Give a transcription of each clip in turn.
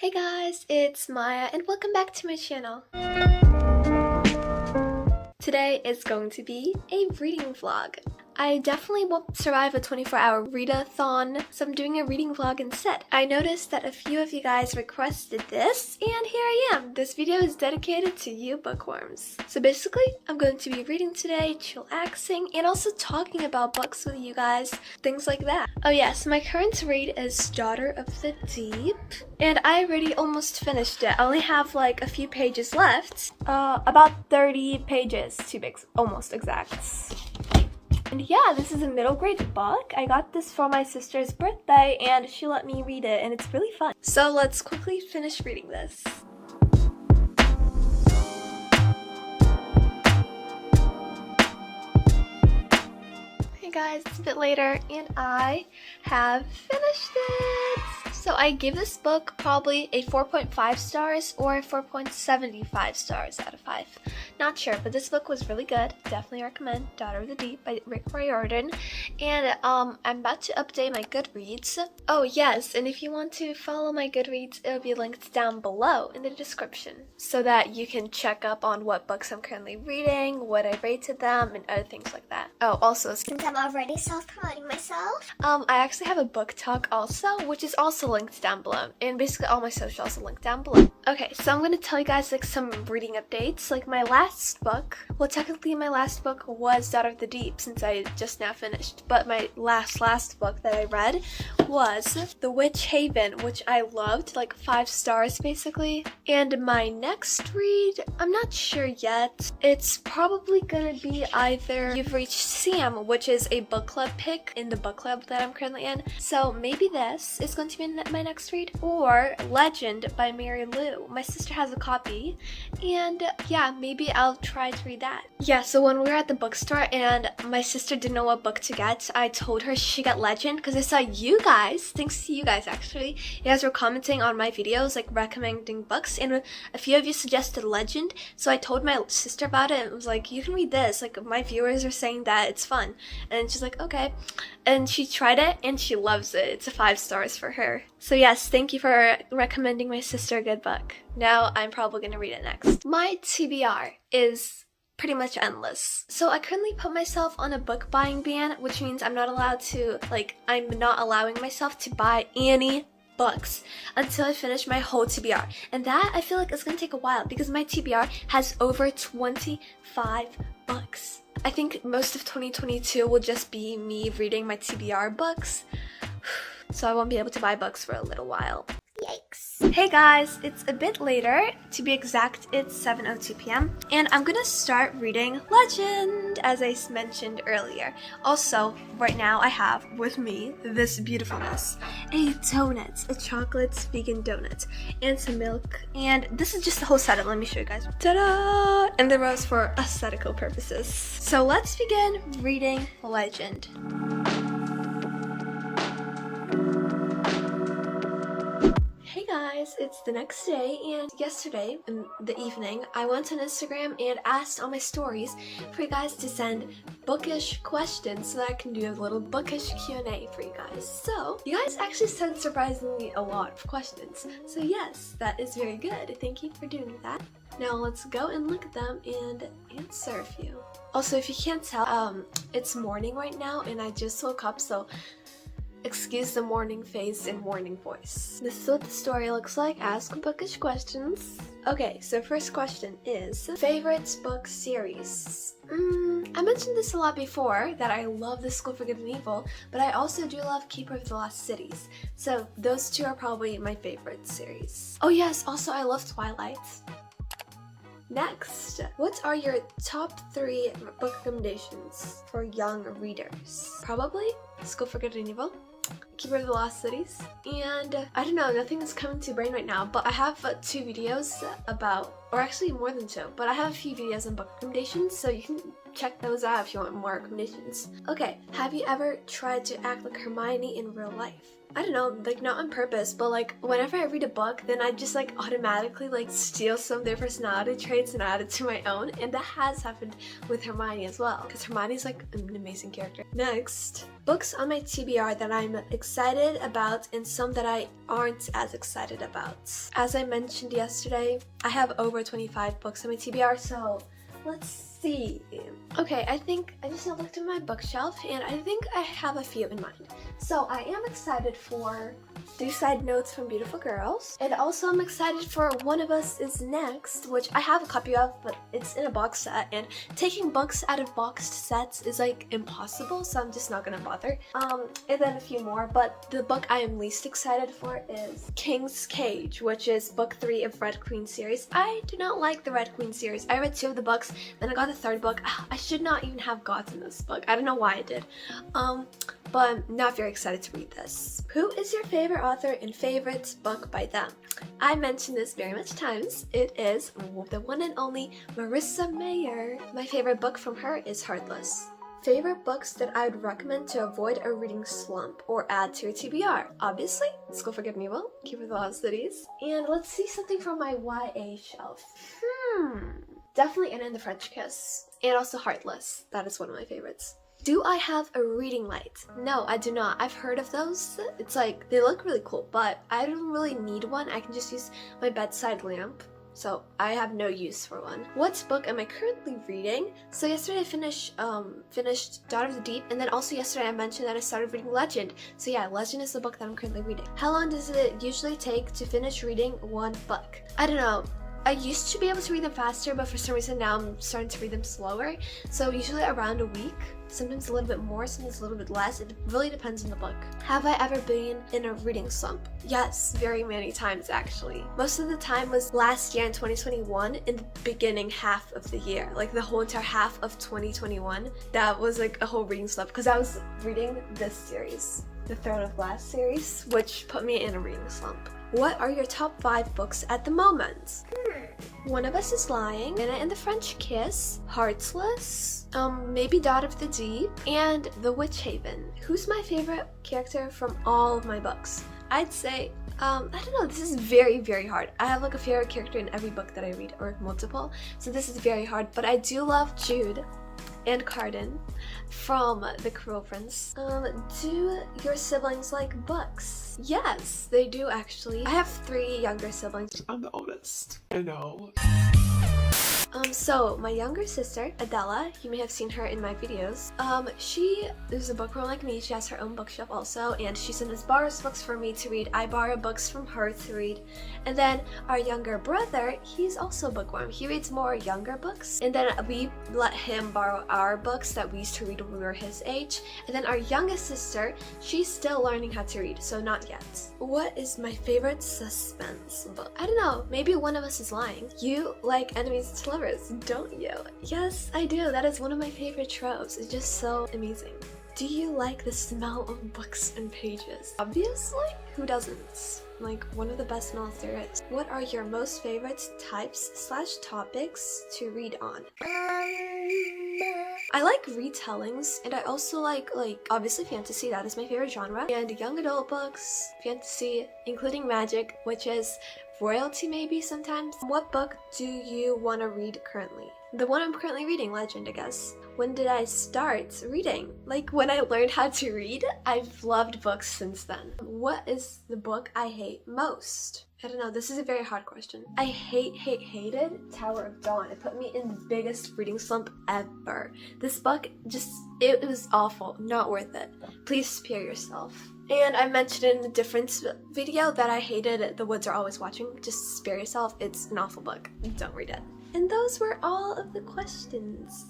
Hey guys, it's Maya and welcome back to my channel. Today is going to be a reading vlog. I definitely won't survive a 24-hour readathon, so I'm doing a reading vlog instead. I noticed that a few of you guys requested this, and here I am. This video is dedicated to you bookworms. So basically, I'm going to be reading today, chillaxing, and also talking about books with you guys, things like that. Oh yes, my current read is Daughter of the Deep, and I already almost finished it. I only have like a few pages left. About 30 pages to be almost exact. And yeah, this is a middle grade book. I got this for my sister's birthday and she let me read it and it's really fun. So let's quickly finish reading this. Hey guys, it's a bit later and I have finished it. So I gave this book probably a 4.5 stars or 4.75 stars out of 5. Not sure, but this book was really good. Definitely recommend Daughter of the Deep by Rick Riordan. And I'm about to update my Goodreads. Oh yes, and if you want to follow my Goodreads, it'll be linked down below in the description so that you can check up on what books I'm currently reading, what I rated them, and other things like that. Oh, also, Since I'm already self-promoting myself, I actually have a book talk also, which is also linked down below, and basically all my socials are linked down below. Okay, so I'm gonna tell you guys like some reading updates. Like my last book, well technically my last book was Daughter of the Deep since I just now finished, but my last book that I read was The Witch Haven, which I loved, like 5 stars basically. And my next read, I'm not sure yet. It's probably gonna be either You've Reached Sam, which is a book club pick in the book club that I'm currently in. So maybe this is going to be my next read, or Legend by Mary Lou. My sister has a copy, and yeah, maybe I'll try to read that. Yeah, so when we were at the bookstore and my sister didn't know what book to get, I told her she got Legend because I saw you guys, thanks to you guys actually, you guys were commenting on my videos, like recommending books, and a few of you suggested Legend, so I told my sister about it and was like, you can read this, like my viewers are saying that it's fun. And she's like, okay. And she tried it and she loves it. It's a 5 stars for her. So yes, thank you for recommending my sister a good book. Now I'm probably gonna read it next. My TBR is pretty much endless. So I currently put myself on a book buying ban, which means I'm not allowed to, I'm not allowing myself to buy any books until I finish my whole TBR. And that I feel like is gonna take a while because my TBR has over 25 books. I think most of 2022 will just be me reading my TBR books. So I won't be able to buy books for a little while. yikes. Hey guys, it's a bit later. To be exact, it's 7:02 p.m. and I'm gonna start reading Legend, as I mentioned earlier. Also, right now I have with me this beautifulness. A donut, a chocolate vegan donut, and some milk. And this is just the whole setup. Let me show you guys. Ta-da! And the rose for aesthetical purposes. So let's begin reading Legend. Hey guys, it's the next day, and yesterday in the evening I went on Instagram and asked on my stories for you guys to send bookish questions so that I can do a little bookish Q&A for you guys. So you guys actually sent surprisingly a lot of questions, so yes, that is very good. Thank you for doing that. Now let's go and look at them and answer a few. Also, if you can't tell, it's morning right now and I just woke up, so excuse the morning face and morning voice. This is what the story looks like. Ask bookish questions. Okay, so first question is favorite book series. I mentioned this a lot before, that I love The School for Good and Evil, but I also do love Keeper of the Lost Cities. So those two are probably my favorite series. Oh yes, also I love Twilight. Next, what are your top 3 book recommendations for young readers? Probably School for Good and Evil, Keeper of the Lost Cities, and I don't know, nothing is coming to brain right now, but I have 2 videos about, or actually more than 2, but I have a few videos on book recommendations, so you can check those out if you want more recommendations. Okay, have you ever tried to act like Hermione in real life? I don't know, like not on purpose, but like whenever I read a book, then I just like automatically like steal some of their personality traits and add it to my own, and that has happened with Hermione as well, because Hermione's like an amazing character. Next, books on my TBR that I'm excited about and some that I aren't as excited about. As I mentioned yesterday, I have over 25 books on my TBR, so let's see. Okay, I think I just looked at my bookshelf and I think I have a few in mind. So I am excited for Suicide Notes from Beautiful Girls, and also I'm excited for One of Us Is Next, which I have a copy of, but it's in a box set, and taking books out of boxed sets is like impossible, so I'm just not gonna bother. And then a few more, but the book I am least excited for is King's Cage, which is book 3 of Red Queen series. I do not like the Red Queen series. I read 2 of the books, then I got the 3rd book. I should not even have gotten this book. I don't know why I did. But I'm not very excited to read this. Who is your favorite author and favorite book by them? I mentioned this very much times. It is the one and only Marissa Mayer. My favorite book from her is Heartless. Favorite books that I would recommend to avoid a reading slump or add to your TBR? Obviously, School Forgive Me Will, Keeper of the Lost Cities. And let's see something from my YA shelf. Definitely Anna and the French Kiss. And also Heartless. That is one of my favorites. Do I have a reading light? No, I do not. I've heard of those. It's like, they look really cool, but I don't really need one. I can just use my bedside lamp. So I have no use for one. What book am I currently reading? So yesterday I finished Daughter of the Deep, and then also yesterday I mentioned that I started reading Legend. So yeah, Legend is the book that I'm currently reading. How long does it usually take to finish reading one book? I don't know. I used to be able to read them faster, but for some reason now I'm starting to read them slower. So usually around a week, sometimes a little bit more, sometimes a little bit less. It really depends on the book. Have I ever been in a reading slump? Yes, very many times actually. Most of the time was last year in 2021, in the beginning half of the year. Like the whole entire half of 2021, that was like a whole reading slump because I was reading this series, the Throne of Glass series, which put me in a reading slump. What are your top 5 books at the moment? One of Us Is Lying, Anna and the French Kiss, Heartless, maybe Daughter of the Deep, and The Witch Haven. Who's my favorite character from all of my books? I'd say, I don't know, this is very, very hard. I have like a favorite character in every book that I read, or multiple, so this is very hard, but I do love Jude and Carden from The Cruel Prince. Do your siblings like books? Yes, they do actually. I have 3 younger siblings. I'm the oldest. I know. So my younger sister, Adela, you may have seen her in my videos. She is a bookworm like me. She has her own bookshelf also, and she sometimes borrows books for me to read. I borrow books from her to read. And then our younger brother, he's also a bookworm. He reads more younger books, and then we let him borrow our books that we used to read when we were his age. And then our youngest sister, she's still learning how to read, so not yet. What is my favorite suspense book? I don't know, maybe One of Us Is Lying. You like enemies to lovers, don't you? Yes, I do. That is one of my favorite tropes. It's just so amazing. Do you like the smell of books and pages? Obviously, who doesn't? Like, one of the best smells there is. What are your most favorite types/topics to read on? I like retellings, and I also like obviously fantasy, that is my favorite genre, and young adult books, fantasy, including magic, which is royalty maybe sometimes. What book do you want to read currently? The one I'm currently reading, Legend, I guess. When did I start reading? Like when I learned how to read. I've loved books since then. What is the book I hate most? I don't know, this is a very hard question. I hated Tower of Dawn. It put me in the biggest reading slump ever. This book it was awful, not worth it. Please spare yourself. And I mentioned in a different video that I hated The Woods Are Always Watching. Just spare yourself, it's an awful book. Don't read it. And those were all of the questions.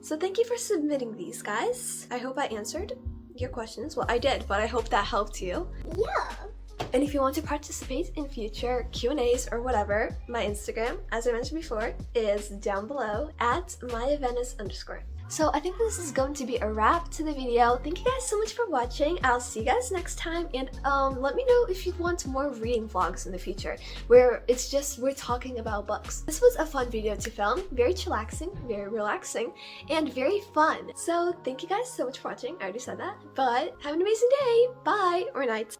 So thank you for submitting these, guys. I hope I answered your questions. Well, I did, but I hope that helped you. Yeah. And if you want to participate in future Q&As or whatever, my Instagram, as I mentioned before, is down below at @myvenice_. So I think this is going to be a wrap to the video. Thank you guys so much for watching. I'll see you guys next time, and let me know if you want more reading vlogs in the future where it's just we're talking about books. This was a fun video to film, very chillaxing, very relaxing, and very fun. So thank you guys so much for watching. I already said that, but have an amazing day. Bye or night.